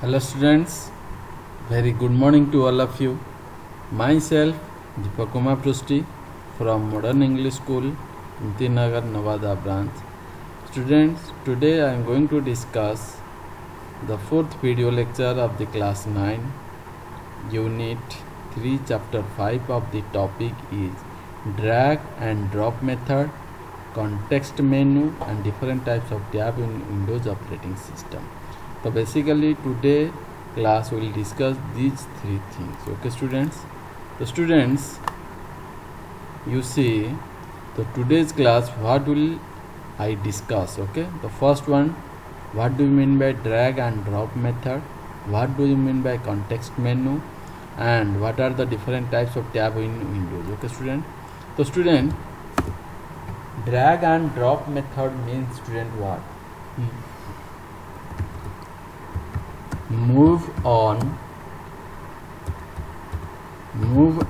Hello students, very good morning to all of you. Myself Deepak Kumar Prusti from Modern English School, Nagar, Nevada branch. Students, today I am going to discuss the fourth video lecture of the class 9, unit 3, chapter 5 of the topic is drag and drop method, context menu and different types of tab in Windows operating system. So basically today class will discuss these three things. Okay students, so students, you see, so today's class what will I discuss? Okay, the first one, what do you mean by drag and drop method, what do you mean by context menu, and what are the different types of tab in Windows. Okay student, so student, drag and drop method means student what? Move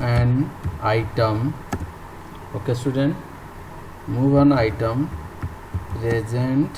an item. Okay student, move an item present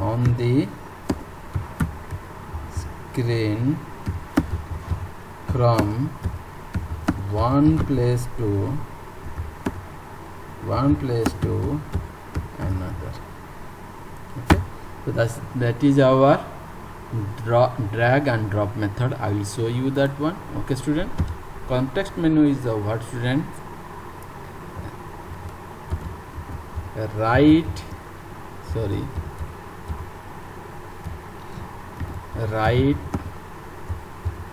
on the screen from one place to another. Okay, so that is our drag and drop method. I will show you that one. Okay student, context menu is the what student? Right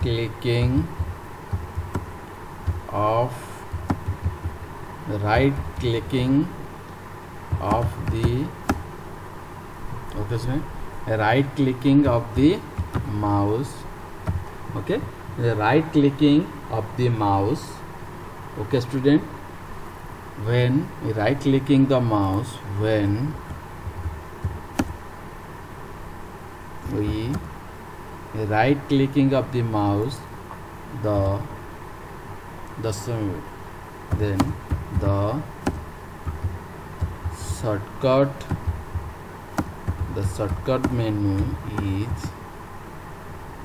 clicking of the okay student, right clicking of the mouse. Okay, the right clicking of the mouse. Okay student, when right clicking the mouse, when we right clicking of the mouse, then the shortcut menu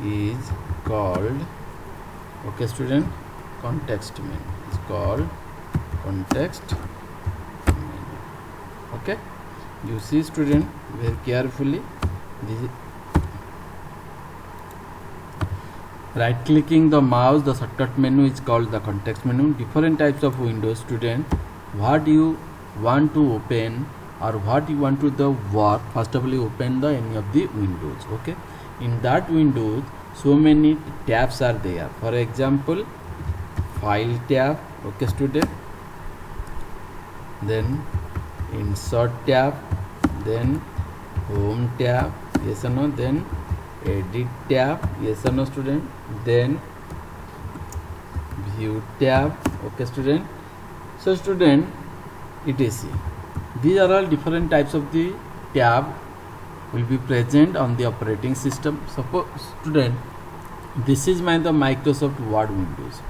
is called, okay student, context menu is called context menu. Okay, you see student very carefully, this right clicking the mouse, the shortcut menu is called the context menu. Different types of windows student, what you want to open or what you want to the work, first of all you open the any of the windows. Okay, in that windows so many tabs are there. For example, file tab. Okay student, then insert tab, then home tab, yes or no, then edit tab, yes or no student, then view tab. Okay student, so student, etc. These are all different types of the tab will be present on the operating system. Suppose student, this is the Microsoft Word Windows.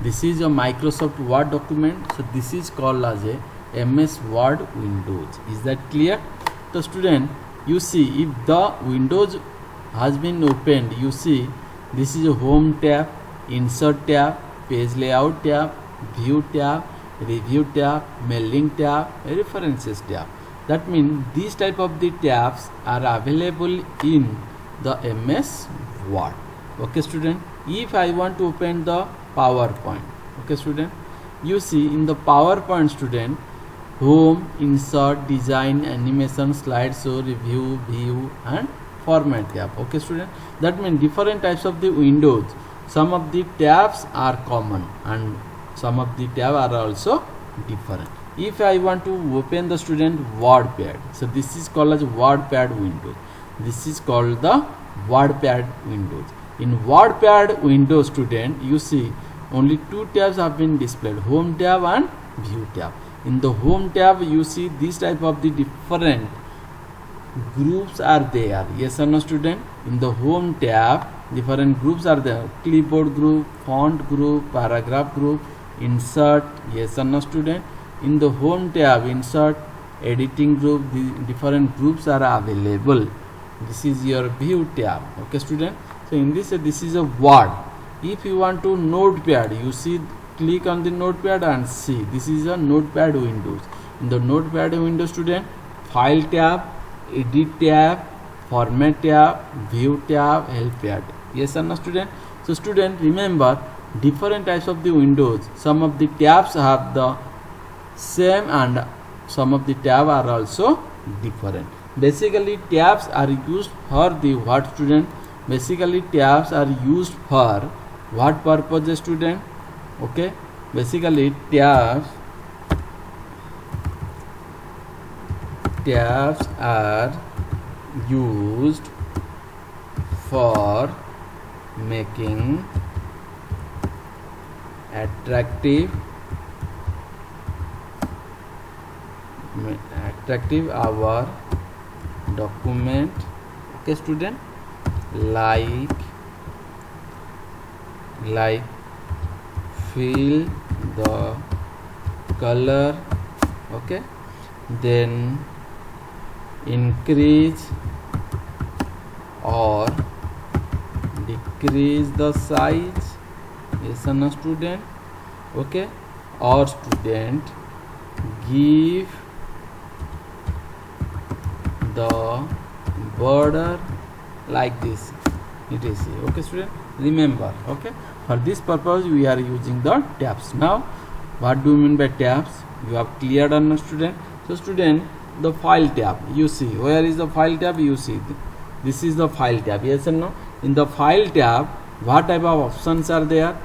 This is a Microsoft Word document. So this is called as a MS Word Windows. Is that clear? So student, you see, if the Windows has been opened, you see this is a home tab, insert tab, page layout tab, view tab, review tab, mailing tab, references tab. That means these type of the tabs are available in the MS Word. Okay student, if I want to open the PowerPoint, okay student, you see in the PowerPoint student, home, insert, design, animation, slideshow, review, view and format tab. Okay student, that means different types of the windows, some of the tabs are common and some of the tabs are also different. If I want to open the student WordPad, so this is called as WordPad Windows. This is called the WordPad Windows. In WordPad Windows student, you see only two tabs have been displayed, home tab and view tab. In the home tab, you see this type of the different groups are there, yes or no student. In the home tab, different groups are there, clipboard group, font group, paragraph group, insert, yes or no student. In the home tab, insert, editing group, the different groups are available. This is your view tab. Okay student, So in this is a word. If you want to notepad, you see, click on the notepad and see this is a notepad windows. In the notepad window, student, file tab, edit tab, format tab, view tab, help tab. Yes or no, student? So student, remember different types of the windows. Some of the tabs have the same and some of the tab are also different. Basically tabs are used for the what, student? Basically tabs are used for what purpose, student? Okay, basically tabs are used for making attractive our document. Okay, student, like fill the color. Okay, then increase or decrease the size. Yes or no, student? Okay, or student, give the border like this. It is, okay, student, remember. Okay, for this purpose we are using the tabs. Now what do you mean by tabs? You have cleared on, student? So student, the file tab, you see, where is the file tab? You see, this is the file tab. Yes or no? In the file tab, what type of options are there?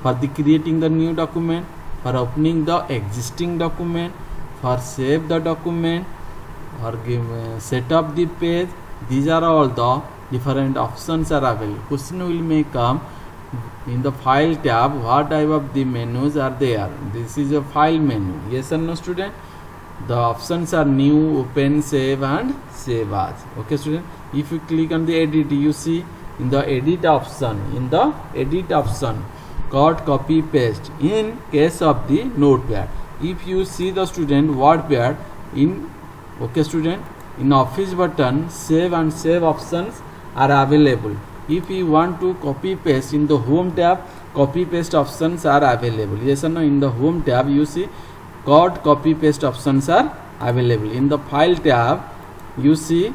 For the creating the new document, for opening the existing document, for save the document, or set up the page. These are all the different options are available. Question will may come in the file tab, what type of the menus are there? This is a file menu. Yes or no, student? The options are new, open, save and save as. Okay, student, if you click on the edit, you see in the edit option, cut, copy, paste in case of the notepad. If you see the student WordPad in, okay, student, in office button, save and save options are available. If you want to copy paste in the home tab, copy paste options are available. Yes or no? In the home tab, you see cut, copy, paste options are available. In the file tab, you see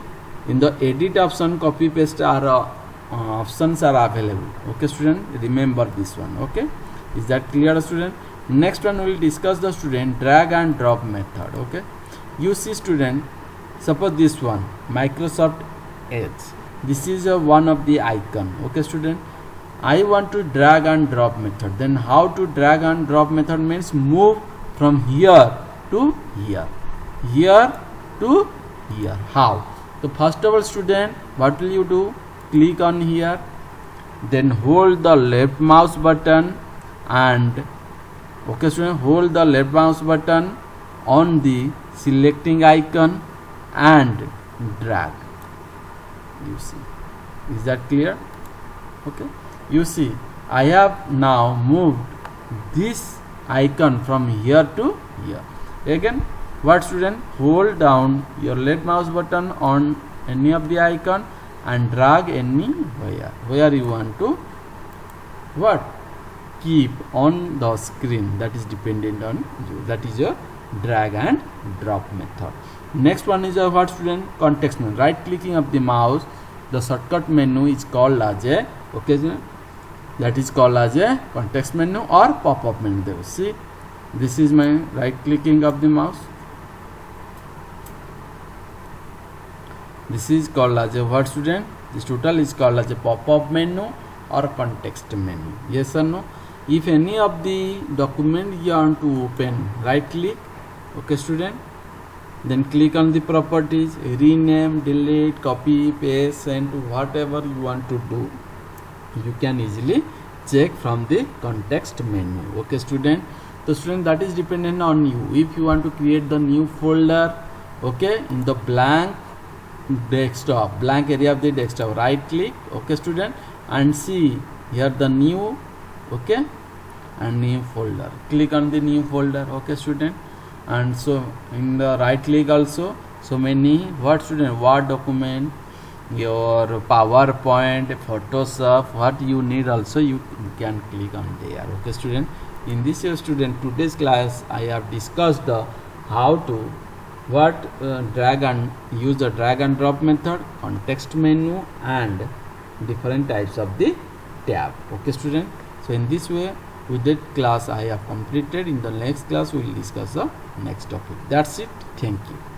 in the edit option, copy, paste are options are available. Okay, student, remember this one. Okay, is that clear, student? Next one we will discuss the student drag and drop method. Okay, you see, student, suppose this one Microsoft Edge, this is one of the icon. Okay, student, I want to drag and drop method. Then how to drag and drop method means move from here to here, here to here. How? So first of all, student, what will you do? Click on here, then hold the left mouse button and, okay, student, hold the left mouse button on the selecting icon and drag. You see, is that clear? Okay, you see, I have now moved this icon from here to here. Again, what, student? Hold down your left mouse button on any of the icon and drag anywhere where you want to what keep on the screen. That is dependent on you. That is your drag and drop method. Next one is a what, student? Context menu. Right clicking of the mouse, the shortcut menu is called as a, okay, student, that is called as a context menu or pop-up menu. See, this is my right clicking of the mouse. This is called as a what, student? This total is called as a pop-up menu or context menu. Yes or no? If any of the document you want to open, right click, okay, student, then click on the properties, rename, delete, copy, paste, send, whatever you want to do, you can easily check from the context menu. Okay, student. The student, that is dependent on you. If you want to create the new folder, okay, in the blank desktop, blank area of the desktop, right click, okay, student, and see here the new, okay, and new folder. Click on the new folder, okay, student, and so in the right click also, so many what, student? Word document, your PowerPoint, Photoshop, what you need also you can click on there. Okay student, in this student today's class I have discussed how to drag and use the drag and drop method, context menu and different types of the tab. Okay student, so in this way with that class I have completed. In the next class we will discuss the next topic. That's it. Thank you.